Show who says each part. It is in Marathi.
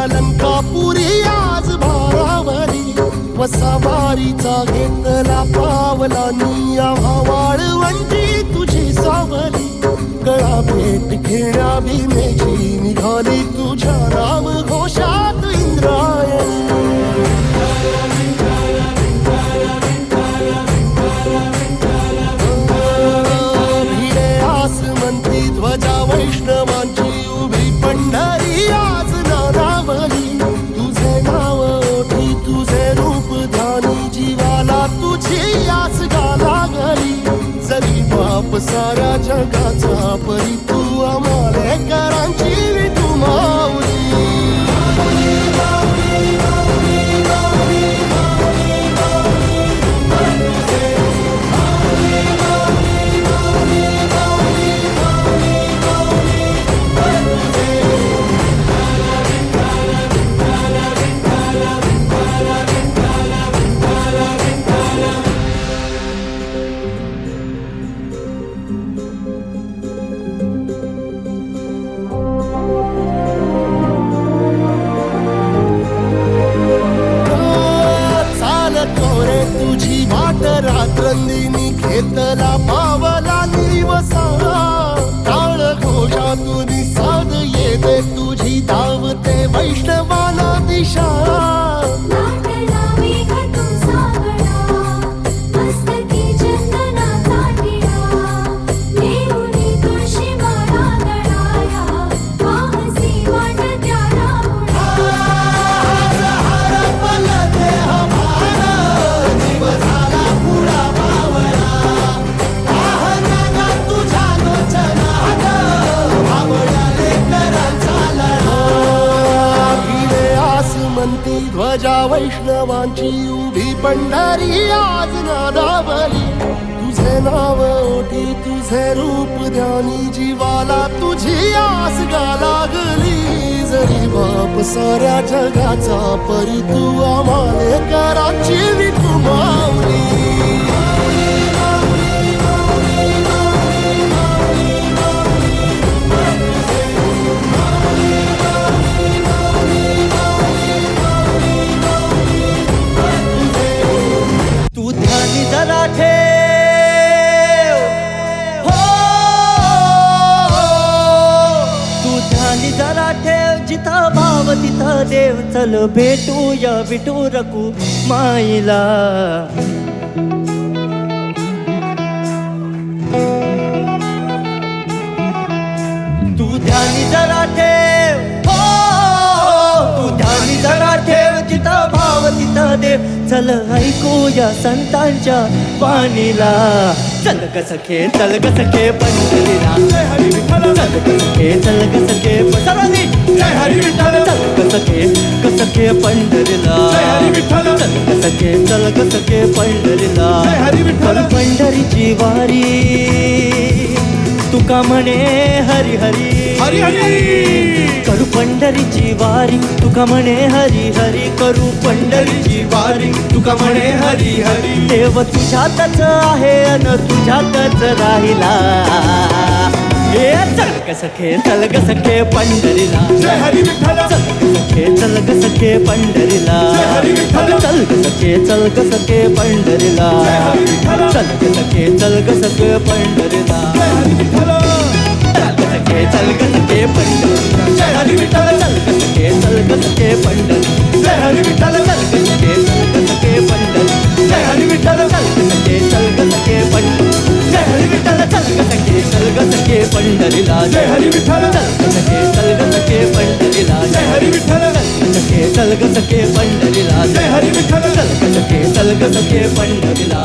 Speaker 1: अलंकापुरी आज भारावरी वसावारीचा घेतला पावला निया वाळवंटी तुझी सावली गळा भेट घेण्या भीमेची निघाली तुझ्या राम घोषात इंद्रायणी भिडे आसमंती ध्वजा वैष्णवांची उभी पंढरी आज तुझे नाव ओठी तुझे रूप ध्यानी जीवाला तुझी आस गाला गली जरी बाप साऱ्या जगाचा परी तू आमालेकरांची तू माऊली तुझी वाट रात्रंदिनी घेतला पावला निवसा टाळ घोषातून साध येते तुझी धावते वैष्णवाला दिशा ध्वजा वैष्णवांची उभी पंढरी आज नादावली तुझे नाव ओठी तुझे रूप ध्यानी जीवाला तुझी आस गा लागली जरी बाप साऱ्या जगाचा परी तू आमालेकरांची तू माऊली
Speaker 2: जरा ठेव हो तू ध्यानी जरा ठेव जिथं भाव तिथं देव चल भेटूया विठू रकू माईला तू ध्यानी जरा ठेव हो तू ध्यानी जरा ठेव जिथं भाव तिथं देव चल ऐकूया संतांच्या वाणीला चल ग सखे पंढरीला जय हरी विठ्ठल चल ग सखे सर्वांनी जय हरी विठ्ठल चल ग सखे पंढरीला जय हरी विठ्ठल चल ग सखे पंढरीला जय हरी विठ्ठल पंढरीची वारी तुका म्हणे हरी हरी हरी हरी करू पंढरीची वारी तुका म्हणे हरी हरी करू पंढरीची वारी तुका म्हणे हरी हरी देव तुझ्यातच आहे अन तुझ्यातच राहिला चल ग सखे पंढरीला जय हरी विठ्ठल चल ग सखे पंढरीला जय हरी विठ्ठल चल ग सखे पंढरीला जय हरी विठ्ठल चल ग सखे पंढरीला जय हरी विठ्ठल चल ग सखे पंढरीला जय हरी विठ्ठल चल ग सखे पंढरी जय हरी विठ्ठल चल ग सखे पंढरी जय हरी विठ्ठल चल ग सखे पंढरी जय हरी विठ्ठल चल ग सखे पंढरीला जय हरी विठ्ठल चल ग सखे पंढरीला जय हरी विठ्ठल चल ग सखे पंढरीला जय हरी विठ्ठल चल ग सखे पंढरीला